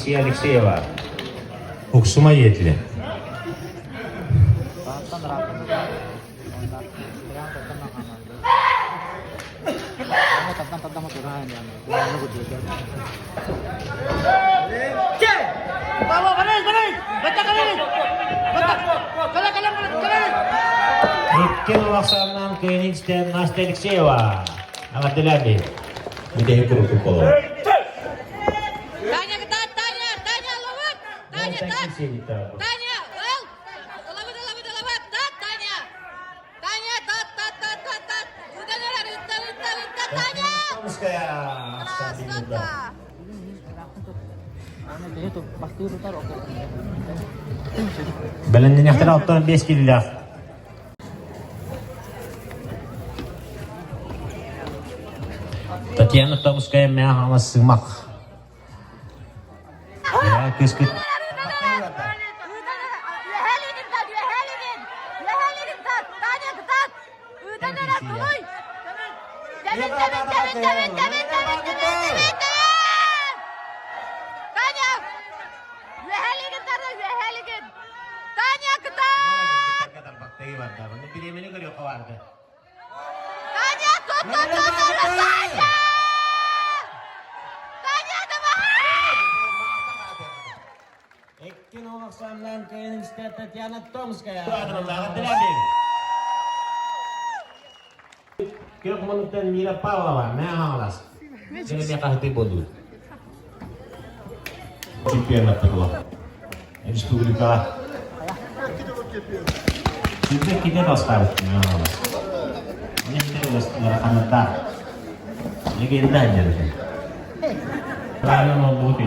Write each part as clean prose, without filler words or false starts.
Анастасия Алексеева. Уксума етли. Иккен Лаксаннан Königs'ten Настя Алексеева. Амателяби. Мидеги куру полу. Таня, Таня, ловит! Таня, Таня, эл! Ловит, Таня! Таня, Таня! Томская. Красота! Беленден яқтыра оттан 5 келілер. Татьяна Томская мягко сымақ. Ya kız. Ekkin Olaksan'dan Königs'ten Tatyana Tomskaya. Kira kemudian Mira Pavlova, Mehalas. Jadi dia kahti bodoh. Чемпионат такого. Республика. Sudah kita поставить Mehalas. Ini kita akan letak. Legenda aja. Lalu mau bukti.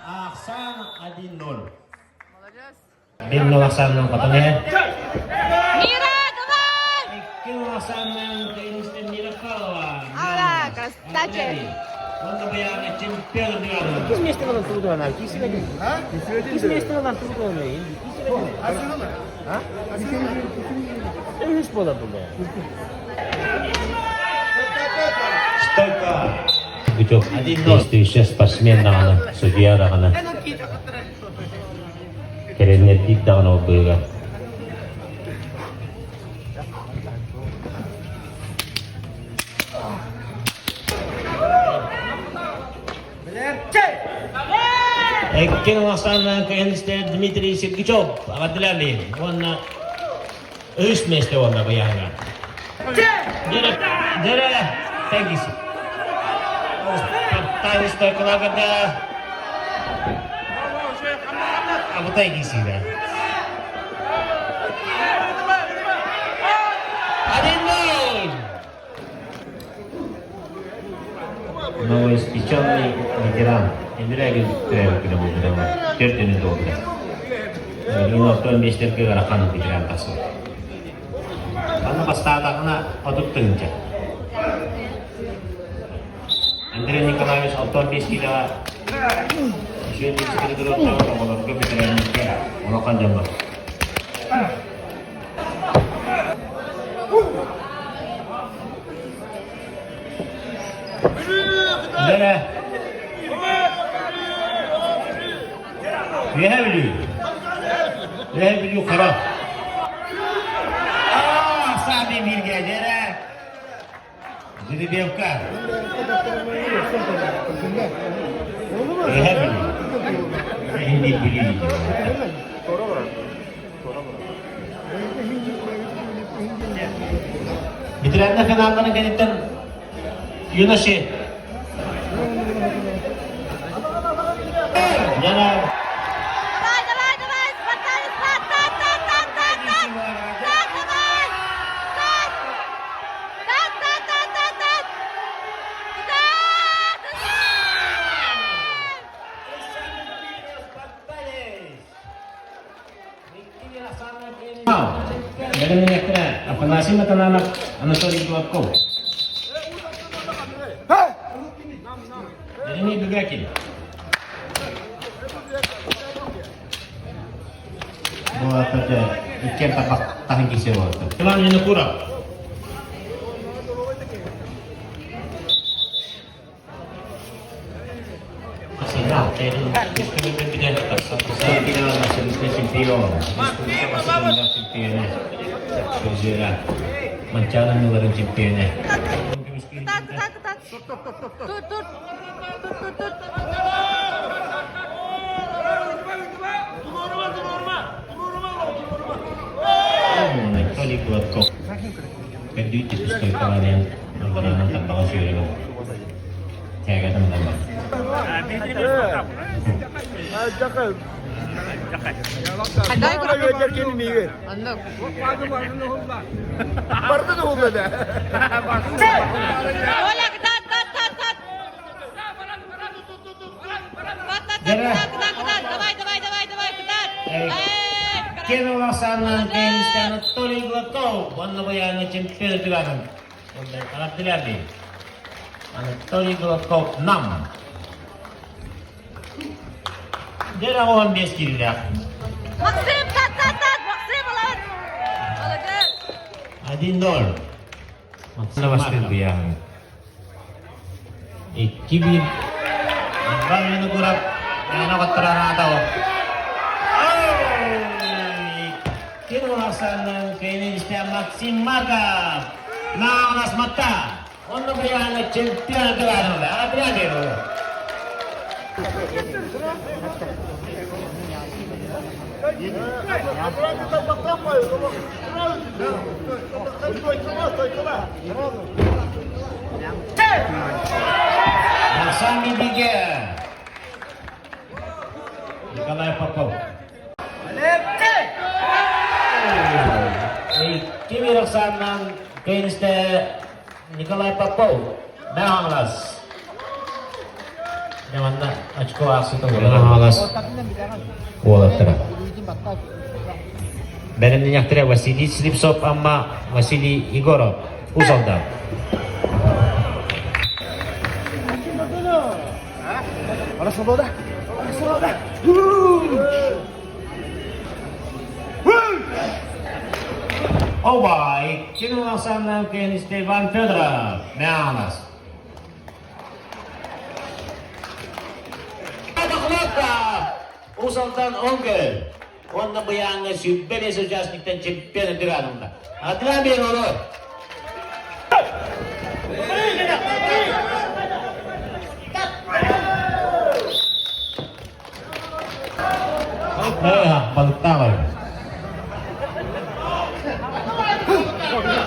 Aksan 1-0. Bin Laksan ng katanya. Mira, давай! Ikkin Laksan ng Königs'ten Mira Pavlova. Ала, красавчик! Он набаян чемпион дивана. Кис местного трудована, кис веди. А? Кис местного трудована, инди. Кис веди. А? Эмис пола булда. Стойка. Гучок. Действующий спортсмен дагана, судья дагана. Керенет ит дагана обыга. Ekkin Laksan'dan Königs'ten Dmitriy Sergeychov. Ağadilerli. Onun üst mesle onda bu yana. Dere. Tengisi. Tanis Stoykolagada. Abu tengisi de. Новоиспеченный ветеран. Эмирагил Трэвкина Мудинова. 4-ні добре. Він автомобілістерки Гарахану ветеран тасу. Аны бастадағына отыптыңча. Андрей Николаевич автомобилистігі жүйелік секретарь оларға ветеранымызға онақан жамбар. Dere. Rehabiliyor kara. Sabi bilge dere. Jadi devkar. Rehabiliyor. Hindi biliyor. Bitirenler kenarlarına gelipten Yunaş'ı. Yana. Давай, спартанец, стат, давай! Dari menyakra, apa nasi makan anak Anatoly Gladkov. Dari ini Begakin. Buat aja ikan tapak tahan kisah waktu. Kelan ini kurang. Saya tidak masuk ke Cimpion. Cimpion. Sejera. Mencalan negara Cimpionnya. Ketat, ketat, ketat. Tut, tut. Tut, tut, tut. Kali buat kok. Kedua itu sekali kemarin yang tanpa kasih dulu. Saya kata menambah. Дай Anlık. Anlık. Barda da oldu da. Оля, ketat, ketat, ketat. Ketat, ketat, ketat. Давай, давай, давай, давай, ketat. Кинуласаннан кемистен Толик Лаков. Онны баяны чемпион дигәнем. Онда карап диләрди. Аны Толик Лаков нам. Дера 15 килдә. Максим, тат, тат, тат. Максим, молодец. Молодец. 1-0. Maksudnya pasti biang. Ikibir. Bang ini kurang. Ano keterangan atau? Kinulasan kini istilah Maxim Marga. Nanas mata. Ono biang champion kelano lah. Ada dulu. Sami Biga. Nikolai Popov. Kimi Raksanan Keniste Nikolai Popov. 19. Yang mana? Очко aksi itu 19. Kualatera. Бәрәнне яктыра Василий Слепцов амма Василий Егоров. Узалда. Ana soboda. Ana soboda. Oba, Kinulasan Keniste Ivan Fedorov. 19. Узалдан Онгел. Он на баянга сюббене участникten чемпион дигәнендә. Атлан бер олы. Balıkta var.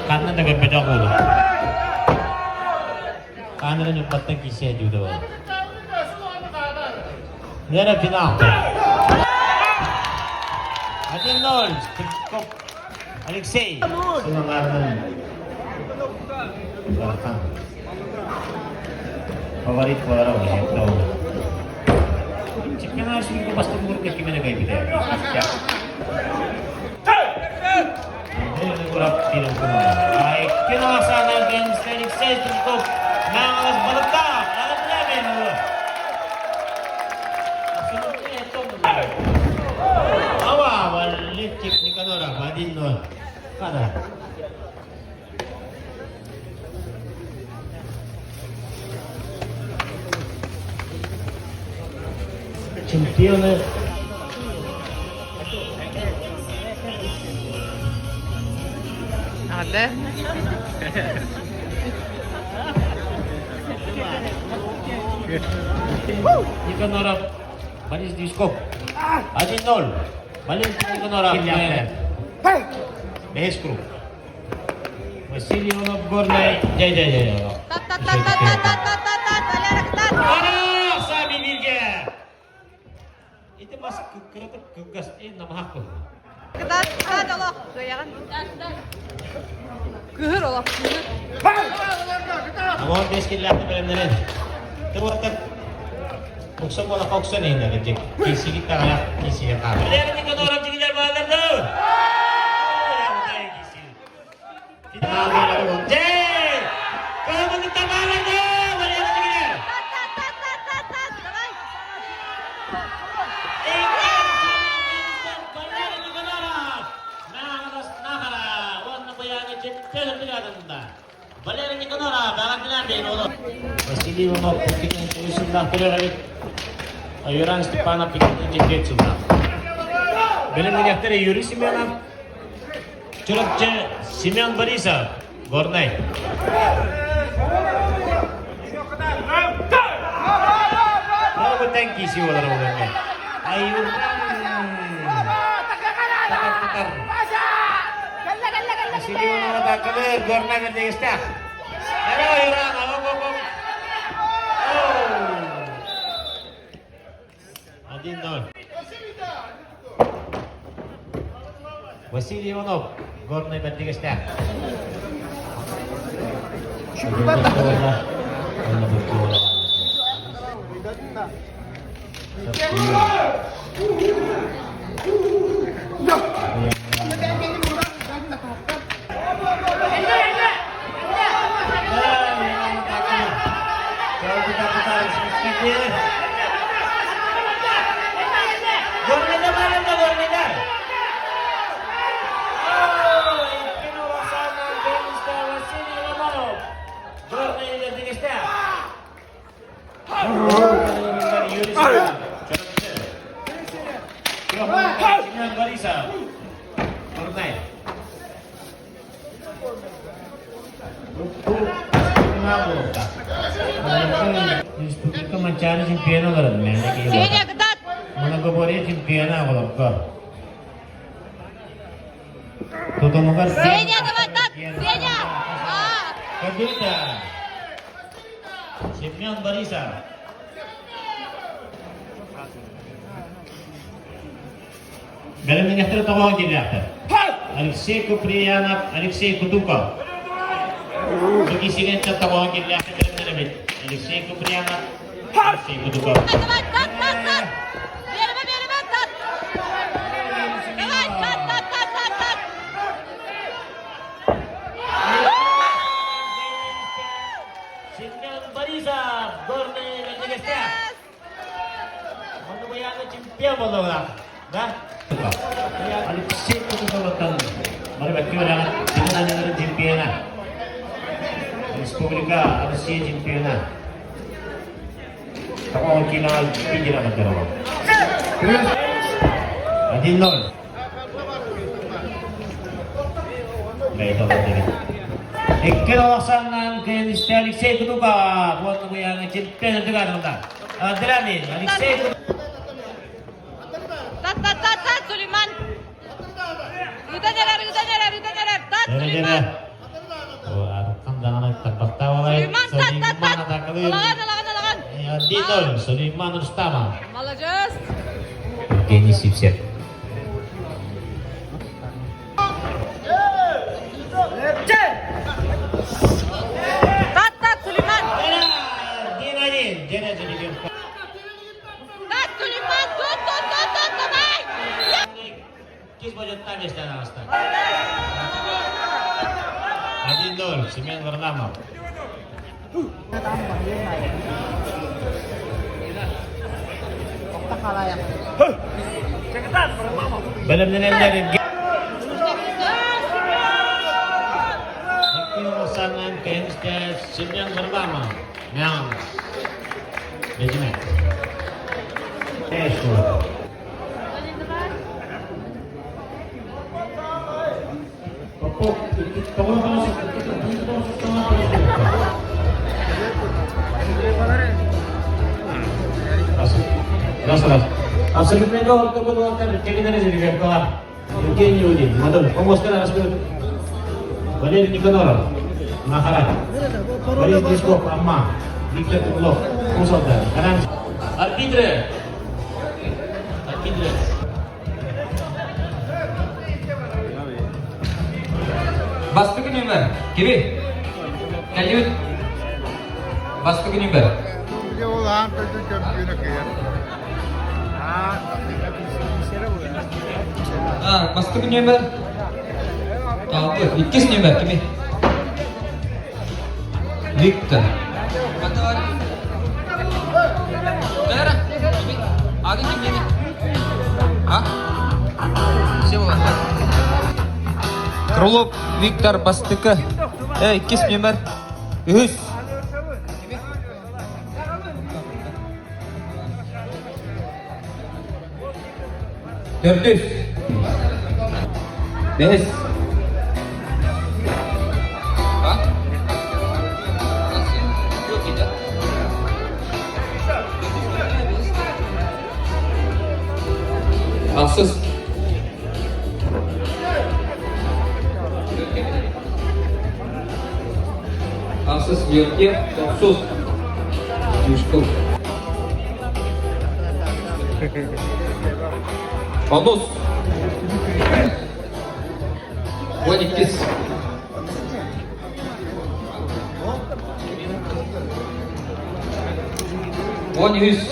Karena dengan beda kulu. Karena nyumpatnya kisah juga. Ini ada final. 1-0. Cukup. Alexei. Senangan. Belakang. Favorit orang itu. Cipnya harus minggu pas tunggu ke gimana kayak gitu ya. Ini kurang tidak kurang. Baik, kita laksanakan Alexei cukup. Nangas balatak. Alat lagi dulu. Maksudnya itu benar. Balik cip ni kan orang badin tu. Kada. Champion. Ada. Ni kan orang baris diskop. 1-0. Balik ni kan orang. Beheskru. Василий Иванов горный. Jai. Тат, тат, тат, тат, тат, тат, тат, тат. Валера, ketat. Aduh, Sami Birge. Itu masuk ke gas ini nama aku. Ketat, ketat Allah. Goyangan. Gehur Allah. Gehur. Namun beskil lah benar-benar. Terwatak. Buksan mo na kauksan eh. Nagajik. Kisi kita ya. Kisi ya kami. Lihat ni kan orang cinggilan bandar tu. Final ni. Jai. Kamu kita bandar tu. Lihat ni cinggilan. Tat, tat, tat, tat, tat, tat. Давай. Valeria Nikonora, barang natin. Vasilie Ivanov, putik ng tulisin lang pero Юран Степанов 2005 жылда. Білім директоры Юрий Семенов, жүрікші Семен Борисов, Горный. Много тәнкі сиолар олармен. Юран... Семенов атақылы Горный бердегісті. Юран, оп-оп-оп. 1-0. Василий Иванов, Горный бердегісті. Республика Манчары чемпионы олар мәнеке. Сеня, катат! Многоборье чемпионы олар. Тутумугар. Сеня, давай, тат! Сеня! Кадыта. Семен Борисов. Белемнен яқтыры тоғауын келді. Алексей Куприянов, Алексей Кудуков. Бүгін сегенші тоғауын келді. Алексей Куприянов, Алексей Кудуков. Давай, тат, тат, тат! Беріме, тат! Давай, тат! Семен Борисов, Горный бердегісті. Оны баяғы чемпион болды олар. Да? Алексей Кудуковтан Марбекке олар Сенатының чемпионы. Республика Россия чемпионы. Тоғауын келген пендер аматтар олар. 1-0. Ekkel olaksandan kendisi Alexey Kudukov. Bunu bu yana çempiyon ödü kadrında. Adelamin, Alexey Kudukov. Тат, Сулейман! Үдәнелер! Тат, Сулейман! Қамдағаны тақпақта олай. Сулейман, тат! Алаған! 1-0, Сулейман Рустамов. Молодец! Евгений Сипсев. Тат, Сулейман! 1-1, Денежный Легенко. Тат, Сулейман! Тут, давай! Кис будет там, если она останется. 1-0, Семен Варнамов. Білімнен әлдері Саннан kendisi Семен Варнамов. Мен Режимет. Эшур. Абсолютно никого, кто был Евгений Иудин, Мадон, Помоскина распределил. Валерий Никоноров, Махарат, Борис Дисков, Амма, Виктор Куклов, Кусалда, Каран. Арбитры! Басты күнембер, кебе? Кәлеуіт? Басты күнембер? Ол антырды көпкені күйер. Басты күнембер? Алты, иккес нөмбер, кебе? Виктор. Бата бар? Бәрі? Ады кем неме? Все болады. Крулов Виктор Бастыкы. Иккес нөмбер? Үз. 400. 5. Bak. Yok ya. Haksız. Haksız yok ya. Sus. Müşkül. Vamos. 12. 100.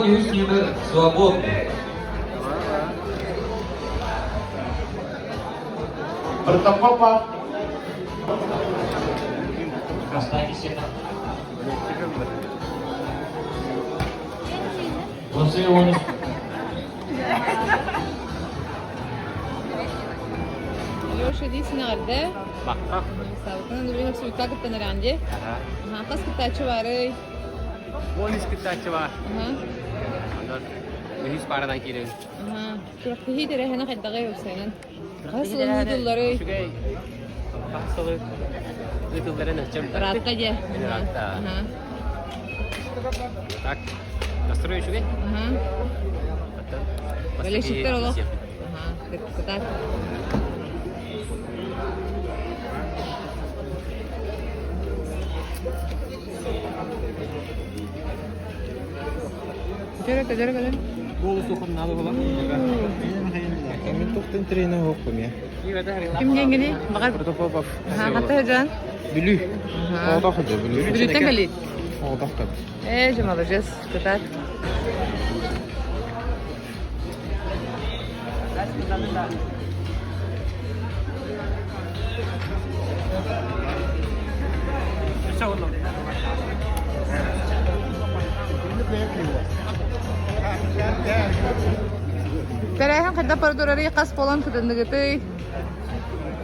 100 номер свободный. Bertemu Pak. Kas lagi sih. Masih onu. Леша, иди си нарде. Bakka. Савкана, добре, как се викаката на ранде. Ага, kas китачы бары. 12 kıtaçı var. Ага. Ondan 100 paradan geliyor. Ага. Турақты хейдері хана қайдаға еусайнын. Қасылы нудыллары. Şuraya kapsalı yıkılları nasıl? Раатқа де. Раатқа. Ага. Так. Настрою şuraya. Ага. Бәлешіктер олық. Ага. Кытар. Görek. Голос okun ne yapalım? Мен тоқтын тренер оқым я. Кім деңгені? Бағар. Протопопов. Ага, қатты жан. Білу. Ага. Оғдақ ұды, білу. Бүріттен кәлейді. Оғдақ қад. Жамалы жас. Кытар. Tereyhan kadar perdorari kas polan kadın gitu.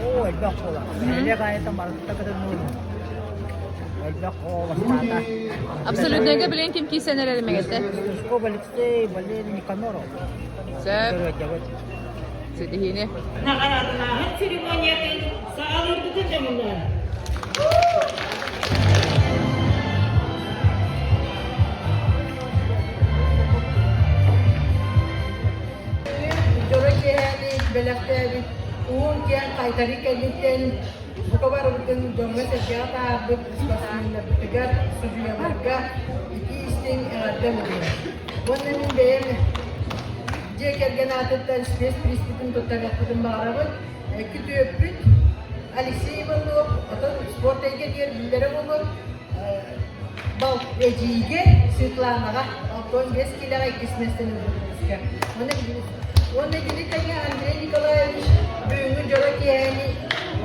Oh, elbak ola. Ele gayet markta kadar nur. Elbak ola mata. Absolutnya bilen kim ki seneler megete. Sko balikte balir ni kanoro. Sep, Pero jago. sedihine. Nakaraanahan seremonya sa alur dito jamunan. Jorok yani belakte un kian kaitari keliten buka baru bikin jonga sekiata bik sebasin tegar sujuya mereka iki isting ada mungkin. Wannan ben je kergenatetten space pristitin tutagakudun bağırabın kütü öpüt Alexey Ivanov atau sport ege diğer bildere olur bal eciğe Svetlana'a Anton Beskila'ya ikismesini bulmuşken onun gibi tane Andrei Nikolaevich büyüğü Joraki yani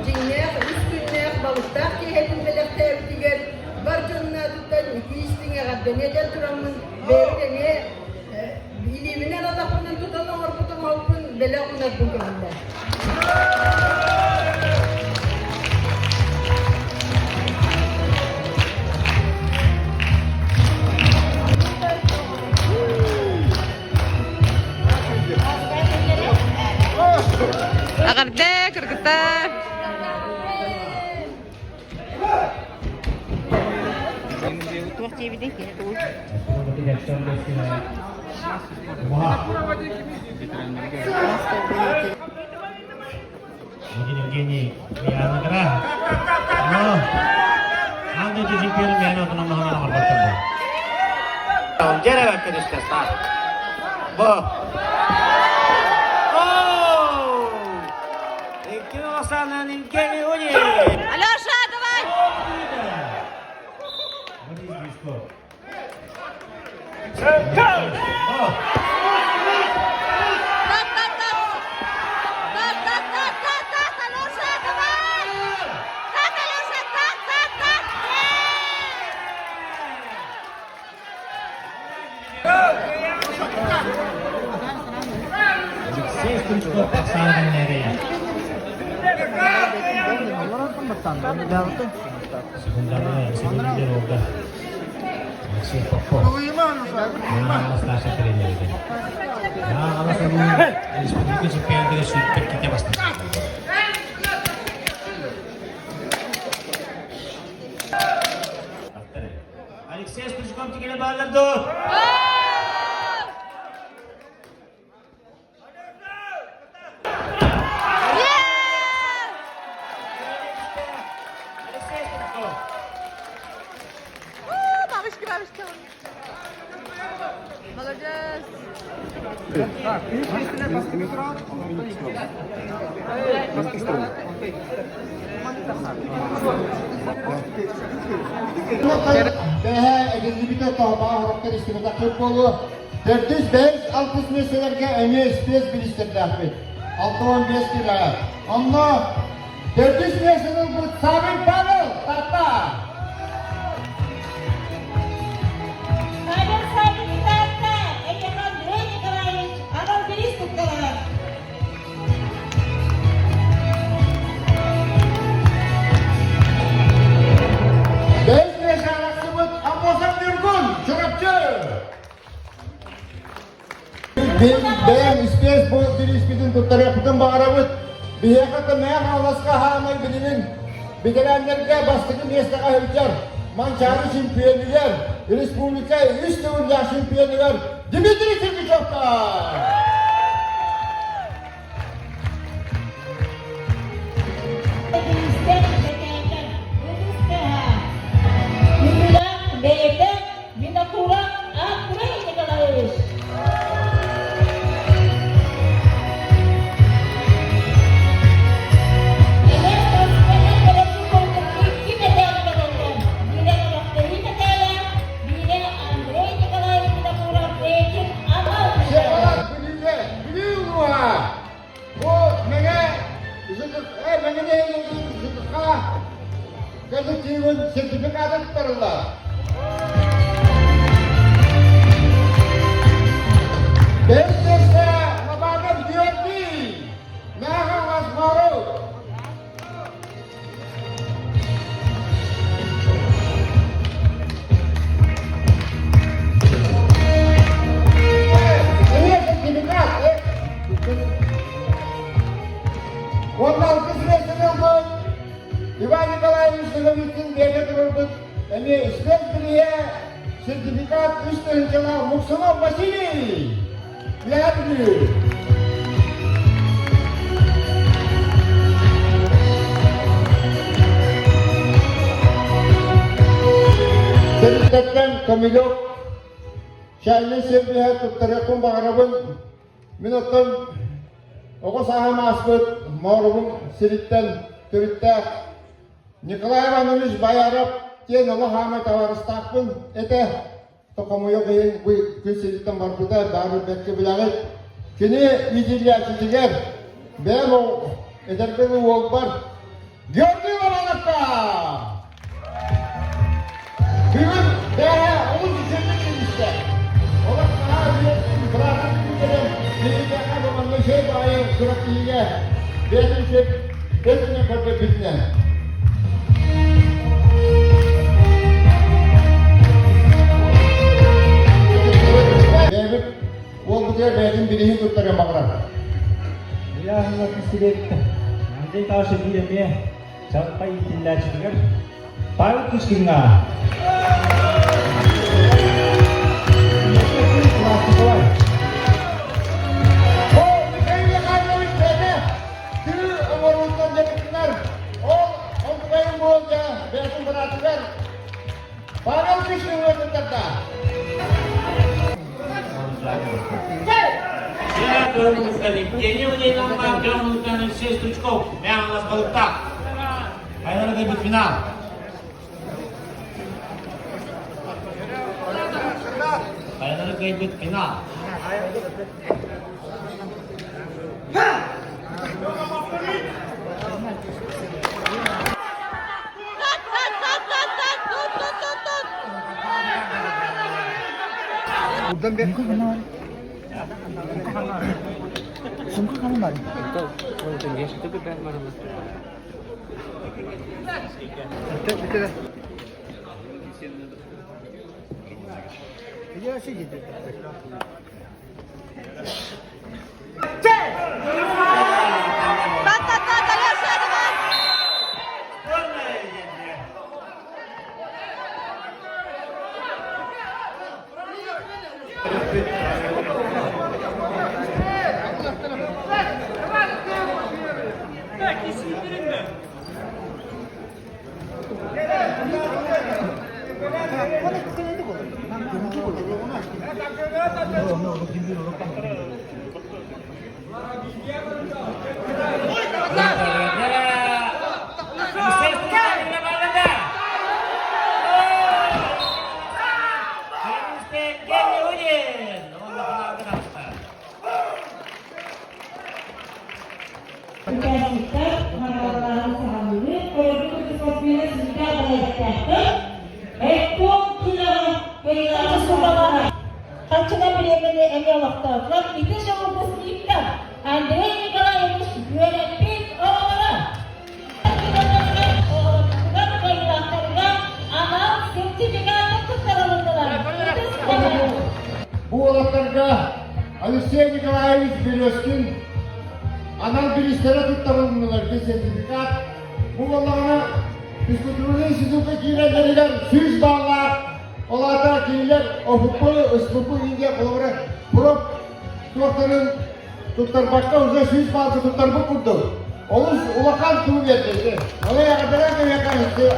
cinler, üç günler balıklar ki hepin belirte öptüger var canına tutan iki istinge kadar neden duramın beri ne ilimine radakının tutan orkutan halkın belakına bulunlar. Agarde, kırgıtar. Mungkin Evgeny Lianagara. Oh. Anda di film yang nonton nomor bertemu. Jangan arkadaşlar start. Bu. Oh! İki Hasan'ın Evgeny Oni. Алёша, давай! Oh! Так, Алёша, давай! Так, Алёша, так! Алексей Стручков Оксана Нерея. Sekundarnya oldu. Alexei Popov. Nakakalas na siya trainer din. Nakakalas na yung Espiritu si Pedro Sweet kita basta. Alexei Spiritu tingin na bahala doon. Бабушки, бабушки. Молодец. Daha egzibite tabağı hareket istimada futbolu 405-600 metrelerde emeği space biliştirdi Ahmet. 6-15 kilo. Onunla 400 metreden bu Sabit Pavel tahta. Kadang saya dikata, akan Andrei Nikolaevich, akan Beristukov. Beş metre arasımız Ambosan Nurgun, çorapçı. Ben space bu biliştirdim tuttarı bütün bağıramız. Bir yakıtı meğer Allah'a hamayı bilinin. Bilenlerge bastığı mesleğe hüccar. Mançarı şampiyonlar, Respublika üst dünya şampiyonlar, Dimitri Sergeyev'da. Beristek berkaitan berusaha. Dibilang beda, bina kurang Andrei Nikolaevich. Sekolah bilgiye, biliyor mu ha? Bu mene, mene ne zıkkı gazeteciğin sertifikatı tutarırlar. Ben size babamın diyor ki, ne havas maru? Ini sertifikat, Ondan kısmetsini olduk. İvan Nikolaevich Silovic'in devlet olduk. İspanya'ya sertifikat üst öncüler Muksuma Vasili. Biladı. Sertifikattan Kamilok Şahin'in sevdiği tuttarıkın bağırabın minutun oku saha masbut mağrubun siritten türütte Nikolay Ivanoviç Bayarab diyen Allah Ahmet Avarıstak'ın ete tokamuya kıyın bu siritten barbuda darı bekki bilağıt kini izilya çiziger ben o ederkeli oğul var gördüğü olarakta bugün daha onun düşündük işte ola saha bir bırakıp gidelim Nihiliyatkan romanlı şey bayi suratliğine benim şey hepsine korku bitmeyen. Benim o bu diye benim birini tuttarıyor bakıram. Bilahına kisiret. Nanti tahu sebelumnya sampai tindak juga. Paling kiskinga. Parang kisah yang terkata. Sila Dormutkanik, Денюни Ламбан, Dormutkanik, 6 Стручков, Мян у нас Балыктак. Final debut final. Final debut final. Buradan bir Sungguh mari. Ito, walaupun guys, itu kita mana-mana. Bitti. Так, Алеша, давай. Участниктар марапатталарын сағалуы қойылды спортсмені сізге адайлықтақты. Экон күлігі көйлері сұлбалары. Қанчына білемені әме уақытағылар, еді жауабысын еттім. Андрей Николаевич Юрепин оғылары. Оғыларының көйлерақтарыға анал сертификаты құттарылындылар. Bu olanlarga Alexey Nikolaevich Berezkin anal bilistlere tuttarılmalar bir sertifikat. Bu olanlara Püskütürlü Institut'a girenlerinden 100 bağlar. Olarda giyiler o futbolu, ıslıklı ince olarak prop tutarın tuttar başka uzak 100 bağlı tuttar bu kurdu. Onun ulakan tuğu getirdi. Ona yakadaran da yakarıştı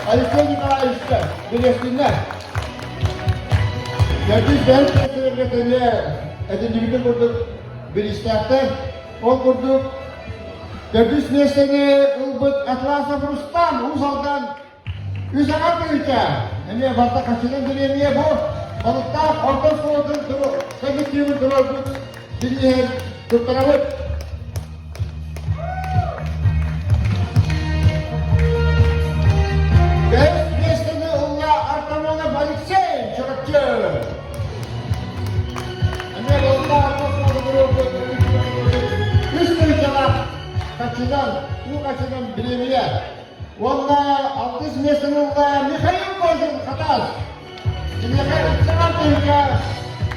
Alexey Nikolaevich'te Berezkin'ler. Jadi ben katanya edindiğimde kurduk bir istahtı, o kurduk. Jadi mesleğini ulbut Atlasa Rustam uzaldan usaha büyüce. Yani varta kaçınan dilemiye bu. Balıkta orta soğudun duru, kemikliğini duru bu diliyen tutturamut. Ben mesleğini Allah artamana balıksın çorapçı. Kaçıdan, bu kaçıdan bilemiyor. Valla 60 metrede Mikhail Kozin katas. Mikhail sangat tinggal.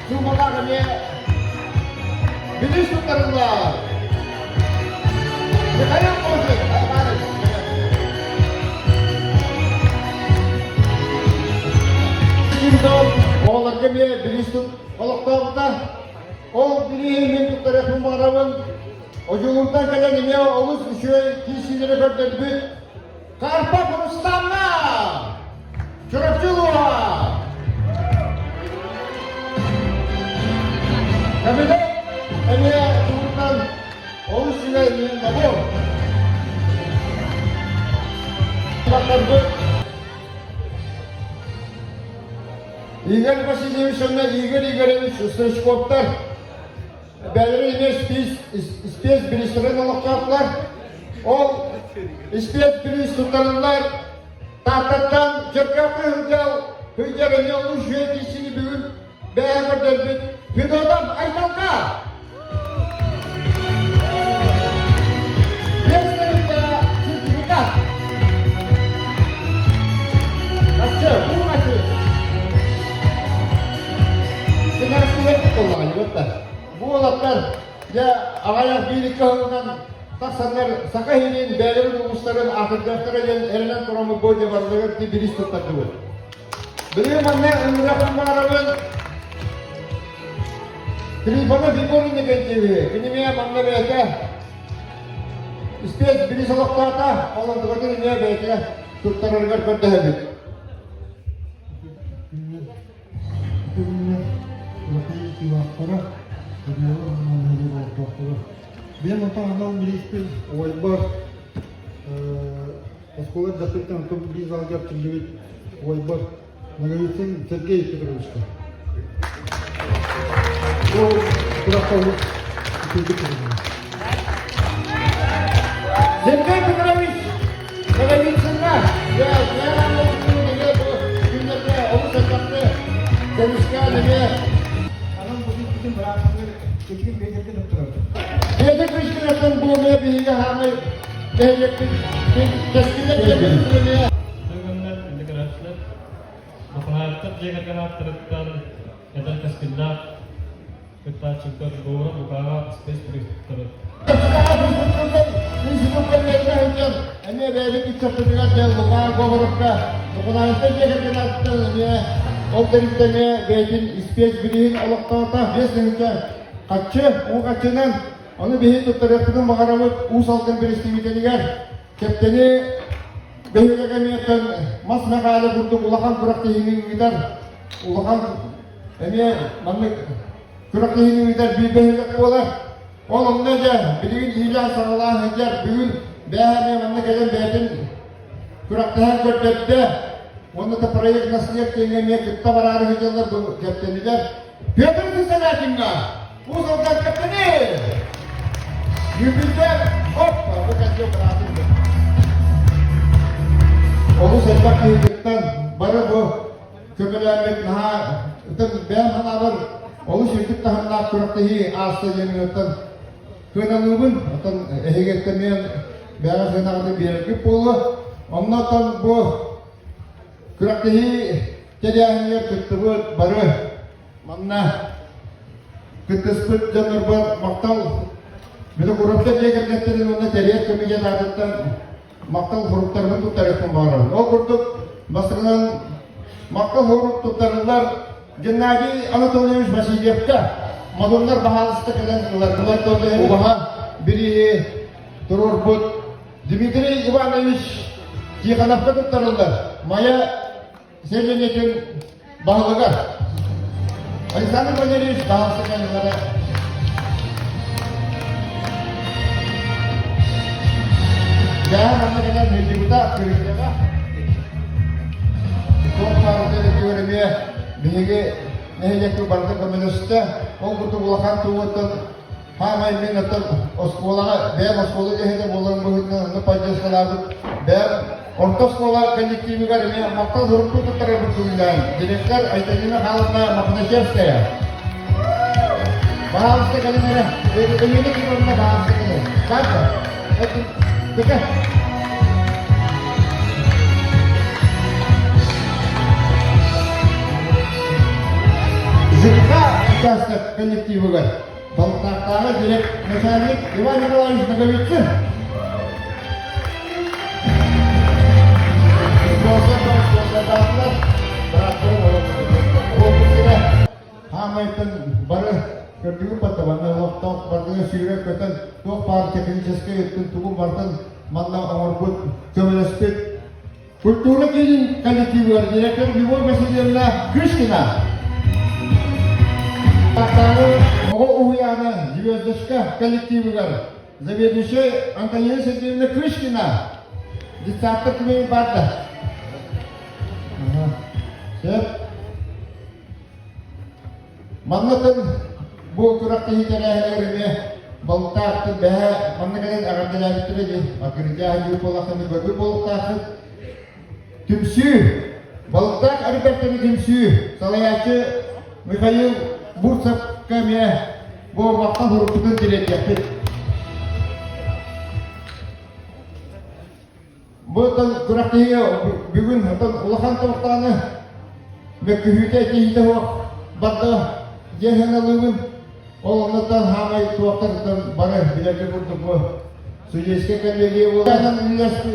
Cuma kami bilis tutarlar. Mikhail Kozin, şimdi oğlan kami bilis tut. Kolokta o biri tutarlar kumaravın. Ojuluktan gelen ime oluz şöyle kişilere gördürdü. Karpak Rustam'la çorapçılığa. Tabii de eme ojuluktan oluz şöyle ime bu. Bakardı. İger başı demiş onlar İger demiş üstüne koptar. Belirli ines ispiyaz bilislerin olakçaklar. O ispiyaz bilis tutanlar tahtattan çırkaklı hüccarını oluş yönetisini büyün beraber derbit. Hüdadan aytalka. Beslerinde sertifikat. Kaçı, bu kaçı. Senar sürekli kullanıyor. Bu olatlar ya ağayak birlikte olan taksanlar sakahinin değerli ulusların akıdaklara elinden kuramı boyunca varlığı ki biris tutardı bu. Biliyorum anne ımrak mağarabın tribana bir borun ne geçiyor. Benim ya mamla belki ispiyaz biris olaklarda olan tıkatın ya belki tutarırlar kadar hebit. Bien longtemps, ministre Ойбар, поскольку запретил автомобиль залгар Чембевич Ойбар, Наговицын Сергей Петровичка. О, Курасович, Сергей Петрович, Наговицына, я рамlı günlerde onu sakattı, demişken Anam bugün bizim bıraktığı geçkin beygirde tutturdu. Yedi kışkırtın bu mebiyle hamı devletin keskiler Bugünler, intikratçılar, dokunatlar, cegergen attırıklar, это каскинна, это чекер гора, букара, спец приступер. Ini dari kita terlihat yang luka govorka, bukan saja kita ini, otoriternya bikin space beriin Allah Taala biasanya kaçınan, onu bihin tutarıktan bakaramut usalkan beristimitiler, kapteni behirlegemiyeten mas mekale kurdu ulakan kurak tehinin gider, ulakan ini mana kurak tehinin gider bir behirlek olar. Oğlum nece, bilgin ilan sanalan hıcar, bugün beyhane manna gelen beytin kuraktahan kördette, onu da proyek nasıl yaptığını kıtta bararı hıcarlar bu kapteniler. Götürsün sana kimga, bu soldan kapteni! Jupiter, hoppa, bu kaçıyor bırakın. Onu sebak hıcıktan, barı bu kömürlenmek naha, beyan hanalar, onu şirkit tahanlar kuraktahi ağızda yeminattan, könanlıbın, atan ehegetlemeyen beyaz könanlı bir erkek polu, ondan bu kuraktahi tedahiniyer kıttıbı barı, manna kıttıspıt canırbar maktal, bir de kurupta diye gerçekten onu teriyat kömüge dağıttan maktal huruplarını tutarıkın bağırır. O kurduk, basırından maktal hurup tutarırlar, Gennady Anatolievich Vasilyev'ka Madonlar bahalısı kalanlar, bunlar da baha biri Tururbut Dmitri Ivanovich Tikhanov'ka tutarırlar. Maya Selyenet'in bahalıgar. Alexander Valeriyevich bahalısı kalanlara. Jangan mengatakan hidup tak kerja. Kau partai itu dia. Bihige nehejektu barta komunista on kurtu bulakan tuwatan hamay min atan oskola be oskola jehede bolan bohitna na pajas kalabut be orta skola kolektivi gar me makta zurtu tutare butundan direktor aytajina halna maknachevskaya bahasta kalimera ini kimna bahasta kalimera kata это ЖКХ участок коллектива Балтактағы директ начальник Иван Николаевич Наговицын. Хамайтын бары көрдігі патабанны лоқтауқ бардығы сүйрек көтін тоқ бар технический өттін туғын бардын манна аңырбұт көмелеспет. Культура кейін коллективі директор Любовь Васильевна Крышкина. Уяна звездочка коллективы заведующая Антонина Сергеевна Крышкина, диктатор Тюмени Барда. Маннатын bu kurakta hikayelerine balıkta behe mannakan agamdalar bitirdi. Akırca hangi polakını gördü balıkta tümsü balıkta arıbertini tümsü salayacı Mikhail Burtsov kamiye bu vakta huruputun direk yaptı. Bu tan kurakta bugün tan ulakan tavuktanı ve kühüte kihite o batta cehenalığın olanlardan hamay tuvaklardan bana bilagi vurdu bu Suyyeske kalbeliği olanın üniversite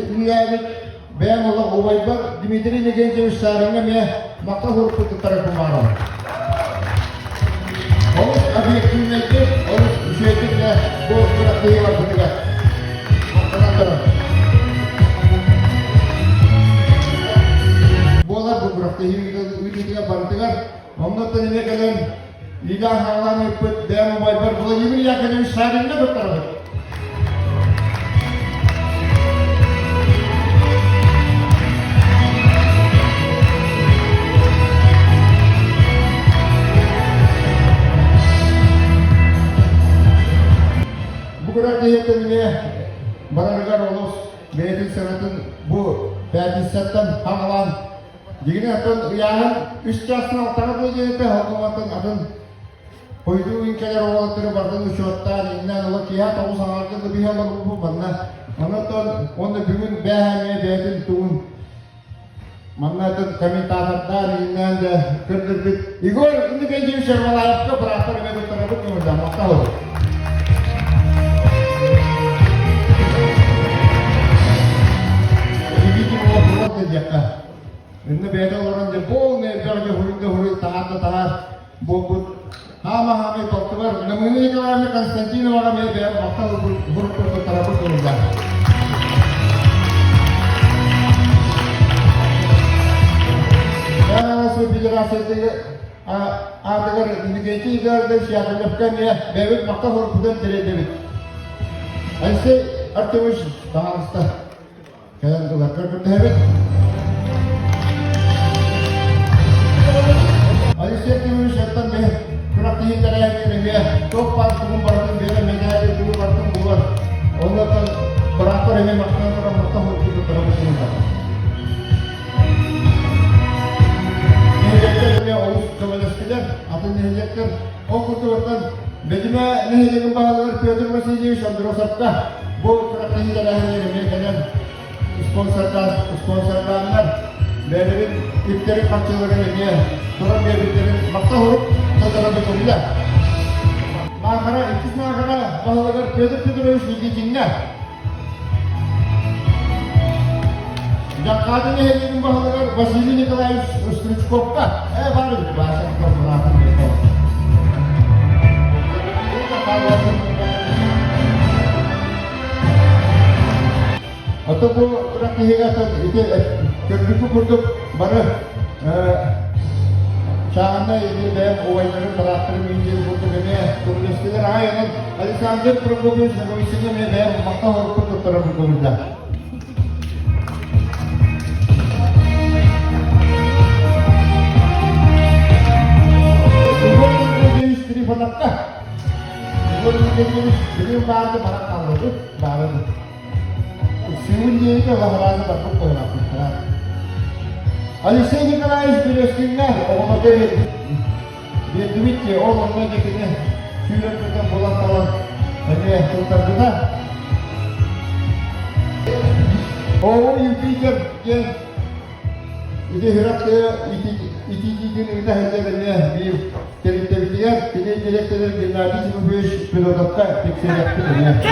beyan olan olaylar Dimitri Legenceviç çağrına me makta huruputu tarafı mağaram. Olus objektivneki, olus ücretikle bu kuraklığı var burada. Maktadan taraf. Bu olar bu kuraklığı ücretikle barıntılar. Ondan ne kadar İlan havalan yapıp değer olaylar bu da 20 yakın şahidinde bir tarafı. Bu kadar niyetimine Baragar Olus Meytil Sanat'ın bu belgesattan havalan Digine atın uyanın üst yaşın altına boyunca hukumatın adın koyduğu ülkeler olanları bardan uçotlar, inden ola kiyat oğuz sanarkında bir yalan bu bana. Anlatan onu bugün behemeye beydin tuğun Manatın komentatorlar yine de kırdık. Igor, indi genci bir şey var yaptı. Bıraktı ve bu tarafı kımırdan. Makta olur. İyi ki bu okulu diyecekler. Indi beyde olunca bu ne böyle hurunda tahan bu hama toptu var. Namını yıkalarını Konstantin var mı be makta hurunda tarafı kımırdan. Saya bicara agar indikasi agar siapa melakukan ya bebek maka harus bukan tidak bebek. Aise artimus bahasa kalian tu lakar bebek. Aise artimus syaitan bebek. Praktik kerja ini bebek. Topar kumum partum bebek menjadi dulu partum buat. Allah kan beratur ini makna orang maka harus kita terapkan. Kavaleskeder, atın nehiyetler, o kurtulurdan bedime nehiyetlerin bağlıları Pyotr Vasilievich Androsov'da bu kıraklığı da gelen sponsorlarlar belirli iplerin parçalarını diye duran birbirlerin makta hurup tadara konular. Mahara, ikiz mahara bağlıları Pyotr Fyodorovich ilgicinler. Jakadın nehiyetlerin bağlıları Vasily Nikolaevich Ostruchkov'da var bir bahasa fotoğrafı bir atau bu kurang hingga itu kedua produk baru Şahane ini dalam olayların taraftarı minci produk ini turisler aynen Alexander Prokofiev sebagai media maka harus tetap berkomentar. Falakta. Gol ini jadi baru barat tahu tu, baru. Siulnya itu baharan baru kau nak fikir. Alisa ni kalau inspirasinya, orang macam dia duit je, orang macam ni, film kita bola tahu, ini tutar kita. Oh, you fikir je. Ini herat iti kita hanya di Terlihat ini direktur Gennady Zhukov pilotnya teknik ya.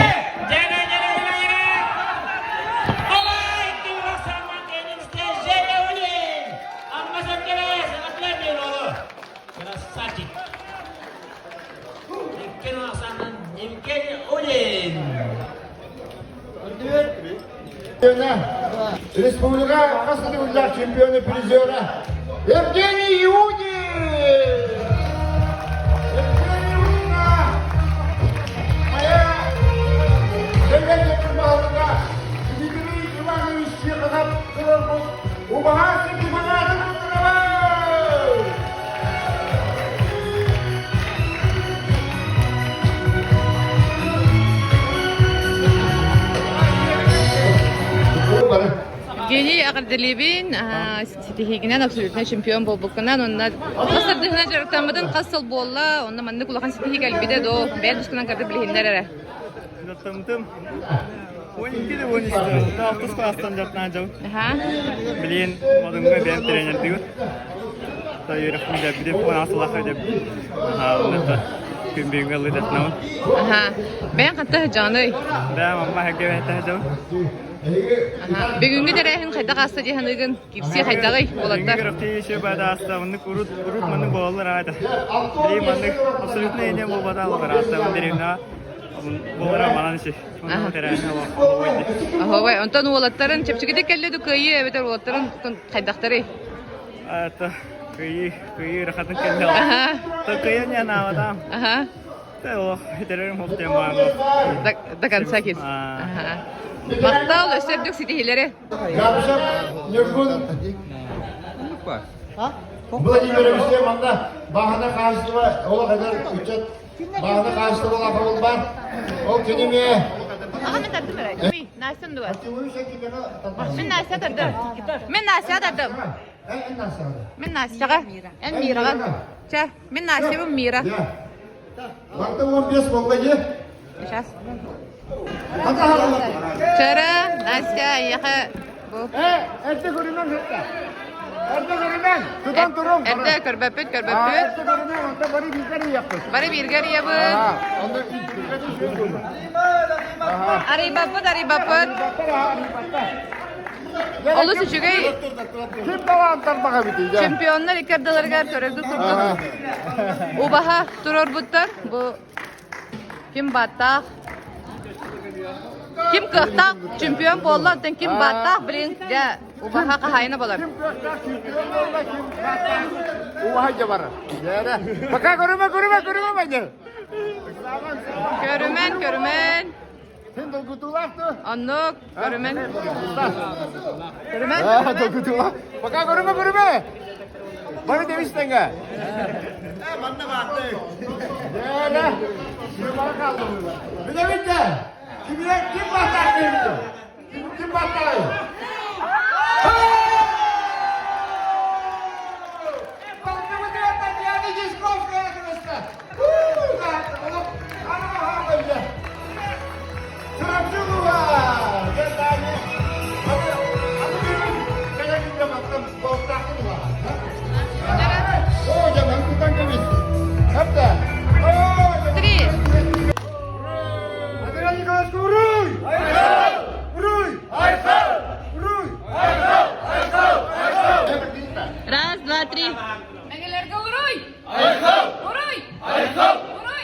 Respublika Kasıtlılar Şampiyonu Prizyona Evgeny Iudin. Ubahas di mana teman-teman? Geni Akardalibin sitihignen absolutna şampiyon bolbukынан onlar Mısır dihine jarıtamadın kasıl bolla onda mandı kulakan sitihig albide do ben düşkünan kardı bilhinler ara. Jarıtamdım. 12 de 13 de. Hafta klastan jarıtnacağım. Aha. Bilin modunga ben trener diyor. Da yürüyüp bir de bu nasıl lafı da. Ha, onu da gün galı da ne? Aha. Ben katta canı. Ben amma hege hege Aha. Bir gün giderehin kayda kasta dihanıgın gipsi kaydagı bolatlar. Grafti şey bada asta onu urut manı bollar ada. Bilin manı absolutna yine bu bada alır asta onderina. Bollara bana şey. Onu terane var. Aha vay ondan bolatların çepçigide kelle dukayı evet bolatların kaydakları. Ata kıyı rahatın kelle. Aha. Ta kıyınya navada. Aha. Ta o hederim hoftem var. Da kan sakit. Aha. Maktal österdük sitihilere. Yapışıp Nurgul Vladimirovич'te manda bahane karşılığı ola kadar ücret bahane karşılığı ola kabul var. O kelime Aha men tardım öyle. Mi, nasıl duvar? Men nasıl tardım? Men nasıl tardım? Men nasıl çağa? En mira. Ça, men nasıl bu mira? Vakti 15 bollagi. Yaşas. Hata Cara, nasıl ya bu? Erte görünen hatta. Erde görünen. Tutan durun. Erde körbepüt. Erde görünen. Onda bari bizleri yapmış. Bari bir gari yapın. Onda ilk şey oldu. Aribapıt. Bakar ha. Olu suçugay Kim bana antar baka biteceğim. çempiyonlar ikardaları gar törevdi turduk. Ubaha turor buttar. Bu kim battaq? Kim kıhtaq? Çempiyon bollan kim battaq bilin de ubaha kahayını bolar. Kim göster kim yolla kim kata. O haja var. Yere. Baka görüme bence. Görümen. Sen de gutulaktı. Annuk görümen. Görümen. Dokutula. Baka görüme. Bana demiştin ha. Manna baktı. Yere. Şimdi bana kaldı burada. Bir de bitti. Kim batar diyor. Kim batar? Три. Раз, два, три. Мегелерге уруй! Уруй! Уруй!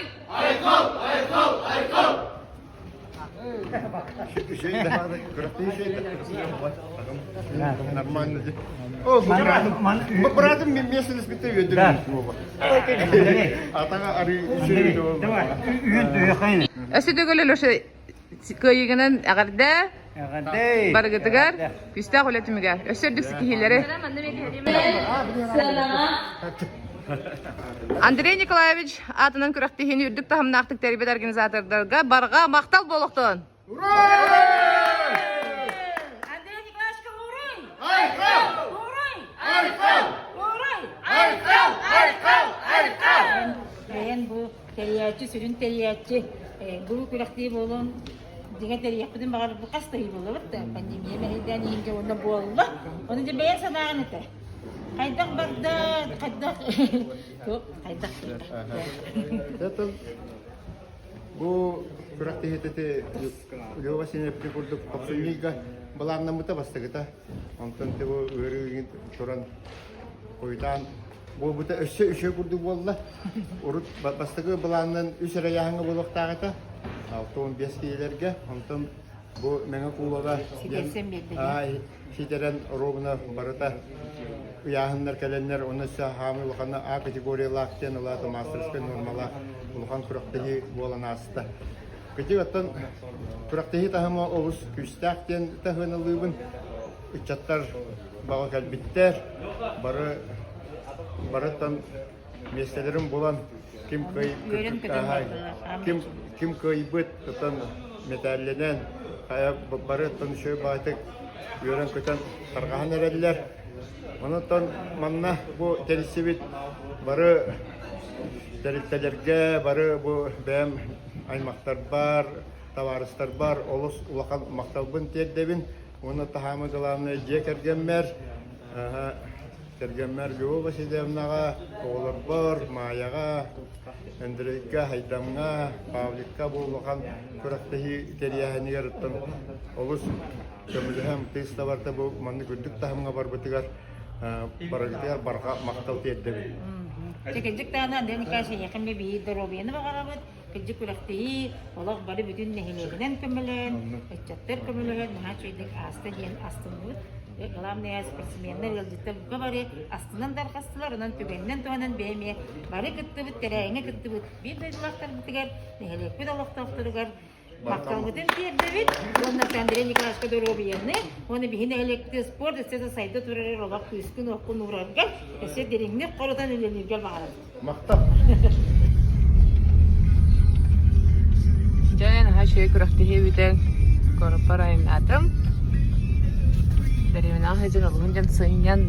Нормально. О, мы братом место испытывали. Да. Атага ари еще. Давай. Ösü dögülü löşe kıyıgının ağırda. Bargıtıgar. Küstah uletimigar. Ösürdük sikihileri. Andrey Nikolaevich atının küraktihini ürdük tahamnaqtık terbiye organizatorlarga barga maqtal boluqtun. Андрей Николаевичка, уруй! Ben bu teriyatçı, sürün teriyatçı, bu kürektiği bolun, diğer teriyatçıdan bağırıp bu kastayı bulur da, pandemiye meniden yiyince onda bu oldu. Onun için beğen sadağın ete. Kaydak bagda, kaydak, yok, kaydak. Это bu күрәктеһете Лева сине прикурдук попсуннига баланна мыта бастыгыта. Онтон те бу өрүгин туран койдан бу бута өсө курдук болла. Урут бастыгы баланнан үс раяһыңа болуктагыта. Алтон бескейлерге онтон бу меңе кулага сидерен робуна барыта. Уяһыннар каленнер онысы хамы лохана А категориялактен улаты мастерская нормала улхан күрәктеһи болан аста. Кытыгаттан күрәктеһи тахыма овус күстәктен тахыналыбын учаттар бага калбиттер бараттан местелерим болан ким кыйбыт тотан металленен ая бараттан шөй байтык йөрен көтөн таргахан эреллер. Онотон манна бу телсибит бары терителерге бары бу бем аймактар бар, товарыстар бар, олус улахан макталбын тердебин. Оны тахамы кыланы жекергенмер. Тергенмер жоо басидемнага, олар бар, маяга, Андрейга, Хайдамга, Павликка бу улахан күрәктеһи терияһенигер оттон олус көмүлөһәм теста барта бу манны күрдүк тахамга бар бытыгар. Барагытыгар барга мактал тердебин. Çekecek tane Andrei Nikolaevich yakın bir biyi dorobiyanı bakarabıt. Kecik kulaktiği, olak bari bütün nehirlerinden kömülen, etçatlar kömülen, maha çöydük asta diyen astın bud. Galam neye sportsmenler yıldızda bu kabari astından darkastılar, onun tübeninden tuğanan beğenmeye. Bari kıttı bud, tereyine kıttı bud. Bir de kulaktar bitigar, nehirlek bir dalakta oturugar. Maktalgıdın tiyerdevit, ondan Andrei Nikolaevich dorobiyanı, onu bir nehirlekti spor, etse sayda turarar olak üskün okun uğrargar, etse derinlik korudan ölenirgar bakarabıt. Maqtab. Jangan haşe küraktihi biten korporayın adım. Dari mana hajar Allah'ın can sayyan